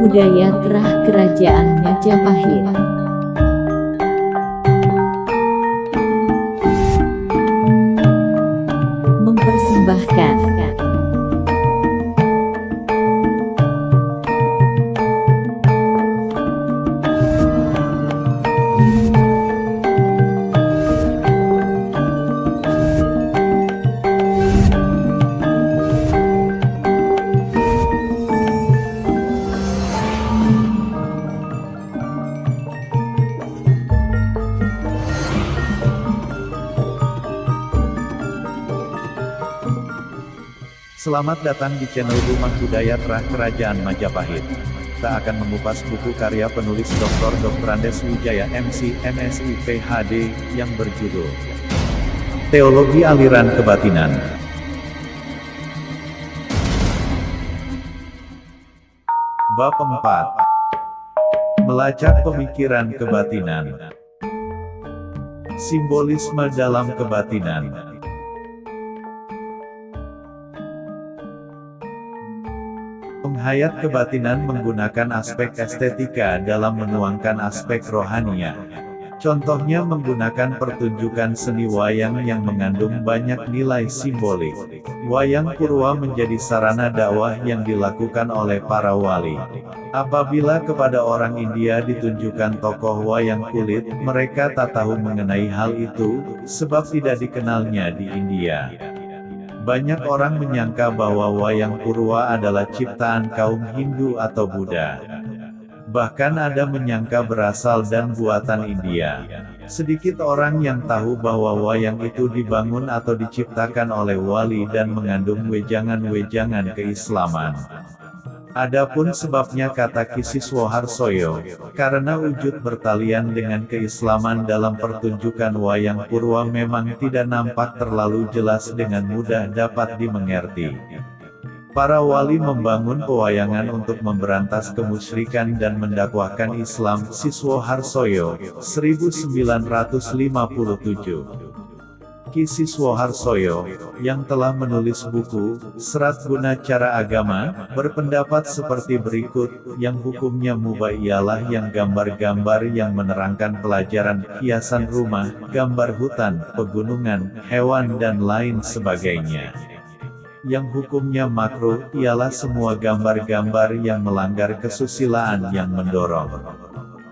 Budaya Terah Kerajaan Majapahit mempersembahkan Selamat datang di channel Rumah Budaya Terah Kerajaan Majapahit. Kita akan mengupas buku karya penulis Dr. Andes Wijaya MC, MSI, PhD, yang berjudul Teologi Aliran Kebatinan. Bab 4. Melacak Pemikiran Kebatinan. Simbolisme dalam kebatinan. Penghayat kebatinan menggunakan aspek estetika dalam menuangkan aspek rohania. Contohnya menggunakan pertunjukan seni wayang yang mengandung banyak nilai simbolik. Wayang Purwa menjadi sarana dakwah yang dilakukan oleh para wali. Apabila kepada orang India ditunjukkan tokoh wayang kulit, mereka tak tahu mengenai hal itu, sebab tidak dikenalnya di India. Banyak orang menyangka bahwa wayang Purwa adalah ciptaan kaum Hindu atau Buddha. Bahkan ada menyangka berasal dan buatan India. Sedikit orang yang tahu bahwa wayang itu dibangun atau diciptakan oleh wali dan mengandung wejangan-wejangan keislaman. Adapun sebabnya kata Ki Siswoharsoyo, karena wujud bertalian dengan keislaman dalam pertunjukan wayang Purwa memang tidak nampak terlalu jelas dengan mudah dapat dimengerti. Para wali membangun pewayangan untuk memberantas kemusyrikan dan mendakwahkan Islam. Siswoharsoyo, 1957. Ki Siswoharsoyo, yang telah menulis buku Serat Guna Cara Agama, berpendapat seperti berikut, yang hukumnya mubah ialah yang gambar-gambar yang menerangkan pelajaran, hiasan rumah, gambar hutan, pegunungan, hewan dan lain sebagainya. Yang hukumnya makruh ialah semua gambar-gambar yang melanggar kesusilaan yang mendorong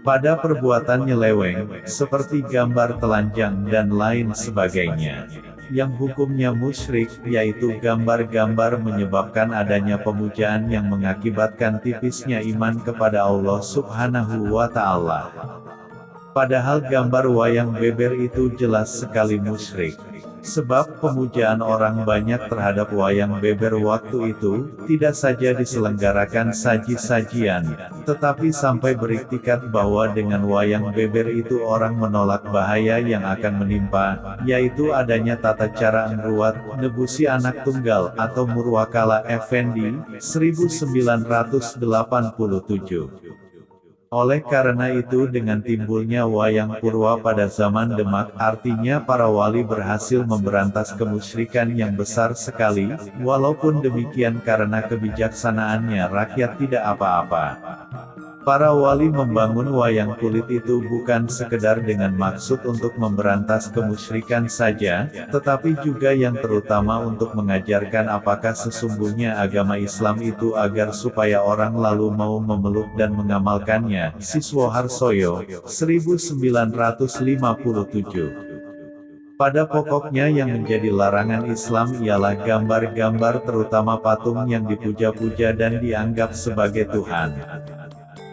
pada perbuatan nyeleweng, seperti gambar telanjang dan lain sebagainya. Yang hukumnya musyrik, yaitu gambar-gambar menyebabkan adanya pemujaan yang mengakibatkan tipisnya iman kepada Allah Subhanahu wa Ta'ala. Padahal gambar wayang beber itu jelas sekali musyrik. Sebab pemujaan orang banyak terhadap wayang beber waktu itu, tidak saja diselenggarakan saji-sajian, tetapi sampai beriktikat bahwa dengan wayang beber itu orang menolak bahaya yang akan menimpa, yaitu adanya tata cara ngruat, nebusi anak tunggal, atau murwakala effendi, 1987. Oleh karena itu dengan timbulnya wayang Purwa pada zaman Demak, artinya para wali berhasil memberantas kemusyrikan yang besar sekali, walaupun demikian karena kebijaksanaannya rakyat tidak apa-apa. Para wali membangun wayang kulit itu bukan sekedar dengan maksud untuk memberantas kemusyrikan saja, tetapi juga yang terutama untuk mengajarkan apakah sesungguhnya agama Islam itu agar supaya orang lalu mau memeluk dan mengamalkannya. Siswoharsoyo, 1957. Pada pokoknya yang menjadi larangan Islam ialah gambar-gambar terutama patung yang dipuja-puja dan dianggap sebagai Tuhan.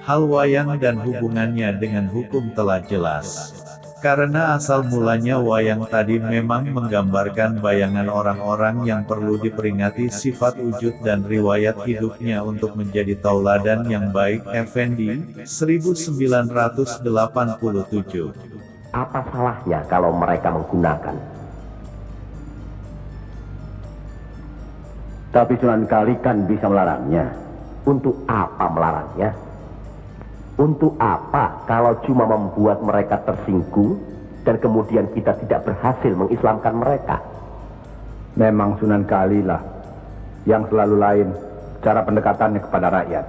Hal wayang dan hubungannya dengan hukum telah jelas. Karena asal mulanya wayang tadi memang menggambarkan bayangan orang-orang yang perlu diperingati sifat wujud dan riwayat hidupnya untuk menjadi tauladan yang baik. Effendi, 1987. Apa salahnya kalau mereka menggunakan? Tapi Sunan Kali kan bisa melarangnya. Untuk apa melarangnya? Untuk apa kalau cuma membuat mereka tersinggung dan kemudian kita tidak berhasil mengislamkan mereka? Memang Sunan Kali lah yang selalu lain cara pendekatannya kepada rakyat.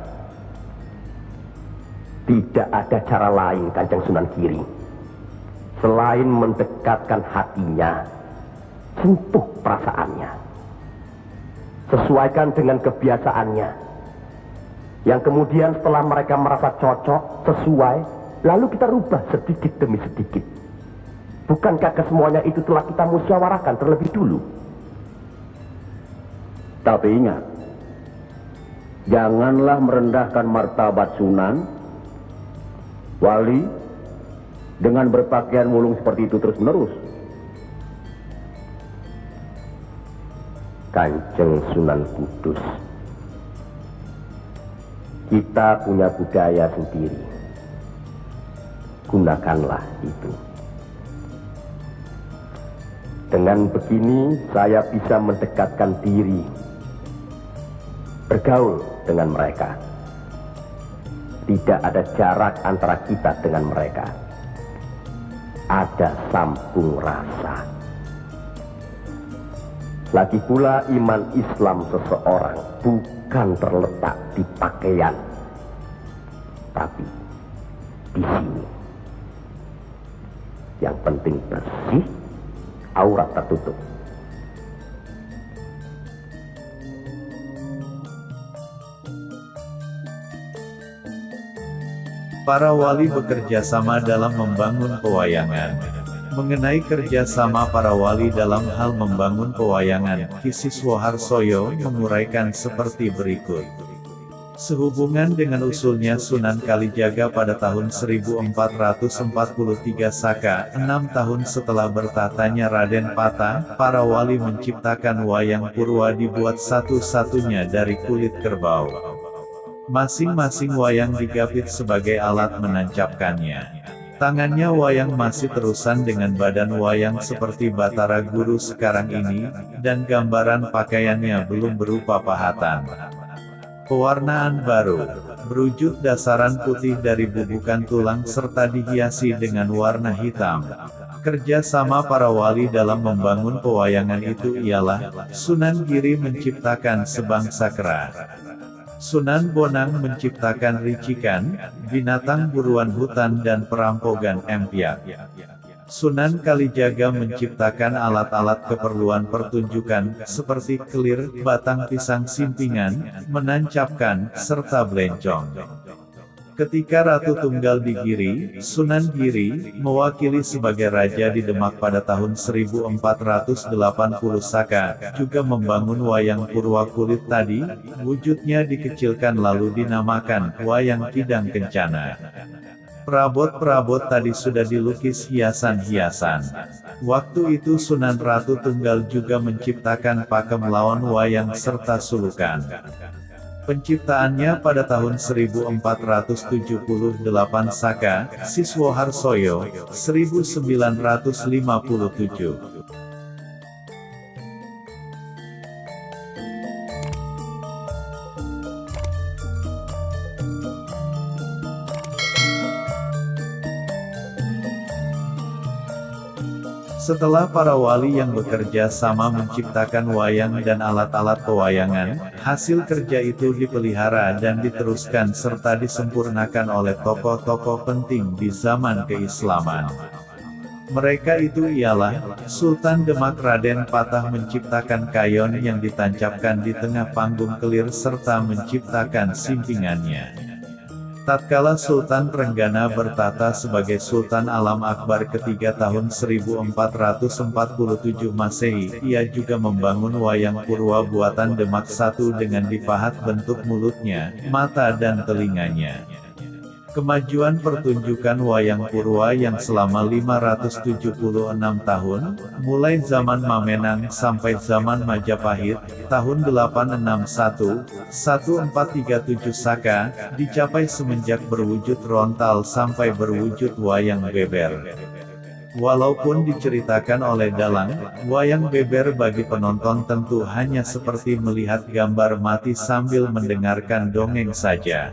Tidak ada cara lain Kanjeng Sunan Giri selain mendekatkan hatinya, sentuh perasaannya, sesuaikan dengan kebiasaannya, yang kemudian setelah mereka merasa cocok, sesuai, lalu kita rubah sedikit demi sedikit. Bukankah kesemuanya itu telah kita musyawarahkan terlebih dulu? Tapi ingat, janganlah merendahkan martabat Sunan Wali dengan berpakaian mulung seperti itu terus-menerus. Kanjeng Sunan Kudus, kita punya budaya sendiri. Gunakanlah itu. Dengan begini saya bisa mendekatkan diri, bergaul dengan mereka. Tidak ada jarak antara kita dengan mereka. Ada sambung rasa. Lagi pula iman Islam seseorang bukan terletak di pakaian, tapi di sini. Yang penting bersih, aurat tertutup. Para wali bekerja sama dalam membangun pewayangan. Mengenai kerjasama para wali dalam hal membangun pewayangan, Ki Siswoharsoyo menguraikan seperti berikut. Sehubungan dengan usulnya Sunan Kalijaga pada tahun 1443 Saka, 6 tahun setelah bertatanya Raden Pata, para wali menciptakan wayang purwa dibuat satu-satunya dari kulit kerbau. Masing-masing wayang digapit sebagai alat menancapkannya. Tangannya wayang masih terusan dengan badan wayang seperti Batara Guru sekarang ini, dan gambaran pakaiannya belum berupa pahatan. Pewarnaan baru, berwujud dasaran putih dari bubukan tulang serta dihiasi dengan warna hitam. Kerja sama para wali dalam membangun pewayangan itu ialah, Sunan Giri menciptakan sebangsa kera. Sunan Bonang menciptakan ricikan, binatang buruan hutan dan perampogan empyak. Sunan Kalijaga menciptakan alat-alat keperluan pertunjukan, seperti kelir, batang pisang simpingan, menancapkan, serta belencong. Ketika Ratu Tunggal di Giri, Sunan Giri, mewakili sebagai raja di Demak pada tahun 1480 Saka, juga membangun wayang purwa kulit tadi, wujudnya dikecilkan lalu dinamakan wayang Kidang Kencana. Perabot-perabot tadi sudah dilukis hiasan-hiasan. Waktu itu Sunan Ratu Tunggal juga menciptakan pakem lawan wayang serta sulukan. Penciptaannya pada tahun 1478 Saka, Siswoharsoyo, 1957. Setelah para wali yang bekerja sama menciptakan wayang dan alat-alat pewayangan, hasil kerja itu dipelihara dan diteruskan serta disempurnakan oleh tokoh-tokoh penting di zaman keislaman. Mereka itu ialah, Sultan Demak Raden Patah menciptakan kayon yang ditancapkan di tengah panggung kelir serta menciptakan simpingannya. Tatkala Sultan Trenggana bertata sebagai Sultan Alam Akbar ketiga tahun 1447 Masehi, ia juga membangun wayang purwa buatan Demak satu dengan dipahat bentuk mulutnya, mata dan telinganya. Kemajuan pertunjukan wayang purwa yang selama 576 tahun, mulai zaman Mamenang sampai zaman Majapahit, tahun 861-1437 Saka, dicapai semenjak berwujud rontal sampai berwujud wayang beber. Walaupun diceritakan oleh dalang, wayang beber bagi penonton tentu hanya seperti melihat gambar mati sambil mendengarkan dongeng saja.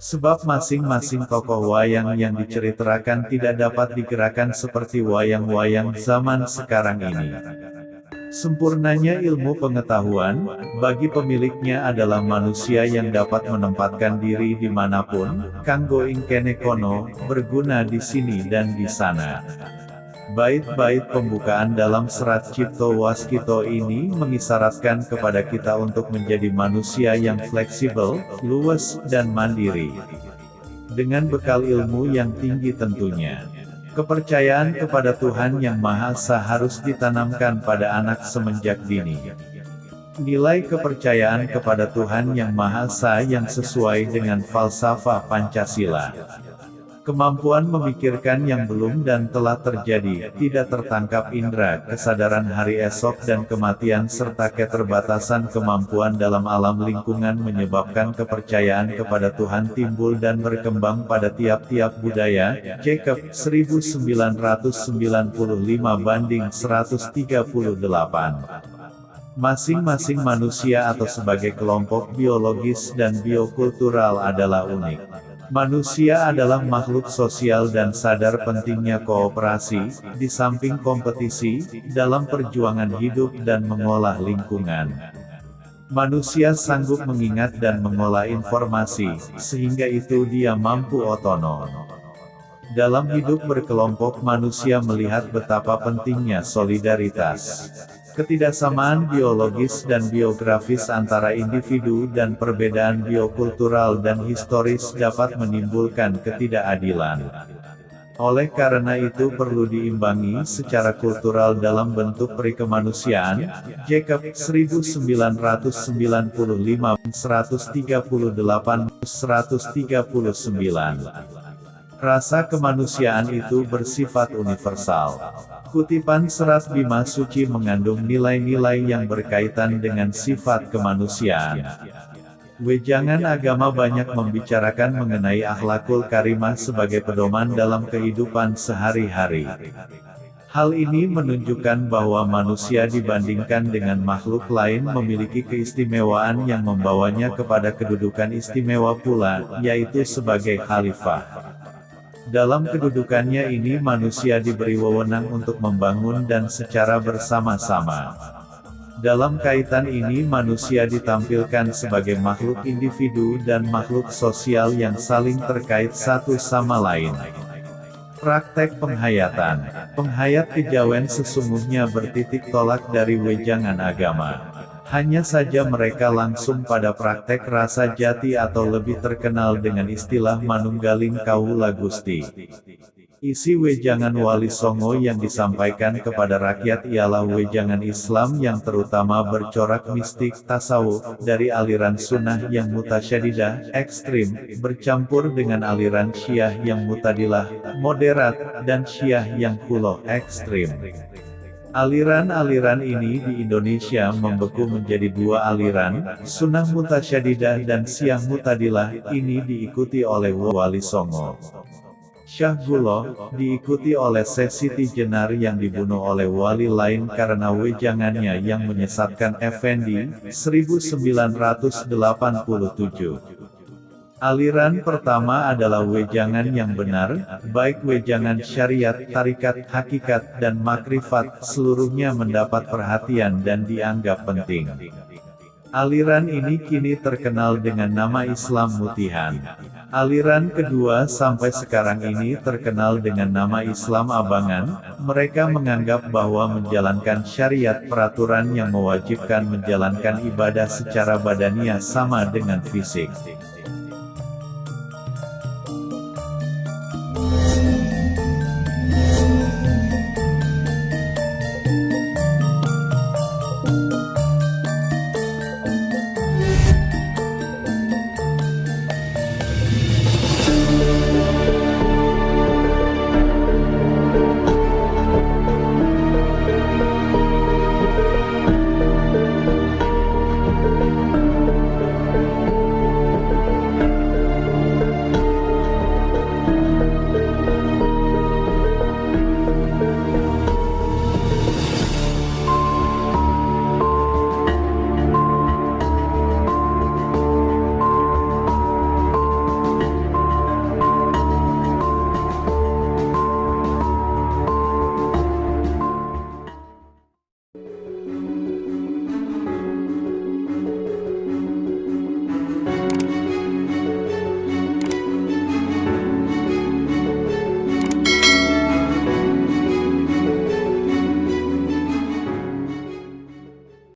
Sebab masing-masing tokoh wayang yang diceritakan tidak dapat digerakkan seperti wayang-wayang zaman sekarang ini. Sempurnanya ilmu pengetahuan, bagi pemiliknya adalah manusia yang dapat menempatkan diri dimanapun, kanggo ing kene kono, berguna di sini dan di sana. Bait-bait pembukaan dalam serat Cipto Waskito ini mengisyaratkan kepada kita untuk menjadi manusia yang fleksibel, luwes, dan mandiri. Dengan bekal ilmu yang tinggi tentunya. Kepercayaan kepada Tuhan Yang Maha Esa harus ditanamkan pada anak semenjak dini. Nilai kepercayaan kepada Tuhan Yang Maha Esa yang sesuai dengan falsafah Pancasila. Kemampuan memikirkan yang belum dan telah terjadi, tidak tertangkap indera, kesadaran hari esok dan kematian serta keterbatasan kemampuan dalam alam lingkungan menyebabkan kepercayaan kepada Tuhan timbul dan berkembang pada tiap-tiap budaya. Jacob, 1995-138. Masing-masing manusia atau sebagai kelompok biologis dan biokultural adalah unik. Manusia adalah makhluk sosial dan sadar pentingnya kooperasi, di samping kompetisi, dalam perjuangan hidup dan mengolah lingkungan. Manusia sanggup mengingat dan mengolah informasi, sehingga itu dia mampu otonom. Dalam hidup berkelompok manusia melihat betapa pentingnya solidaritas. Ketidaksamaan biologis dan biografis antara individu dan perbedaan biokultural dan historis dapat menimbulkan ketidakadilan. Oleh karena itu perlu diimbangi secara kultural dalam bentuk perikemanusiaan. Jacob, 1995-138-139. Rasa kemanusiaan itu bersifat universal. Kutipan serat Bima Suci mengandung nilai-nilai yang berkaitan dengan sifat kemanusiaan. Wejangan agama banyak membicarakan mengenai akhlakul karimah sebagai pedoman dalam kehidupan sehari-hari. Hal ini menunjukkan bahwa manusia dibandingkan dengan makhluk lain memiliki keistimewaan yang membawanya kepada kedudukan istimewa pula, yaitu sebagai khalifah. Dalam kedudukannya ini manusia diberi wewenang untuk membangun dan secara bersama-sama. Dalam kaitan ini manusia ditampilkan sebagai makhluk individu dan makhluk sosial yang saling terkait satu sama lain. Praktek penghayatan. Penghayat kejawen sesungguhnya bertitik tolak dari wejangan agama. Hanya saja mereka langsung pada praktek rasa jati atau lebih terkenal dengan istilah manunggaling kawula Gusti. Isi wejangan Wali Songo yang disampaikan kepada rakyat ialah wejangan Islam yang terutama bercorak mistik tasawuf, dari aliran sunnah yang mutasyadidah, ekstrim, bercampur dengan aliran syiah yang mutadilah, moderat, dan syiah yang kuloh, ekstrim. Aliran-aliran ini di Indonesia membeku menjadi dua aliran, Sunnah Mutasyadidah dan Syiah Mutadilah. Ini diikuti oleh Wali Songo. Syah Guloh, diikuti oleh Syekh Siti Jenar yang dibunuh oleh wali lain karena wejangannya yang menyesatkan Effendi, 1987. Aliran pertama adalah wejangan yang benar, baik wejangan syariat, tarikat, hakikat, dan makrifat, seluruhnya mendapat perhatian dan dianggap penting. Aliran ini kini terkenal dengan nama Islam Mutihan. Aliran kedua sampai sekarang ini terkenal dengan nama Islam Abangan. Mereka menganggap bahwa menjalankan syariat peraturan yang mewajibkan menjalankan ibadah secara badaniah sama dengan fisik.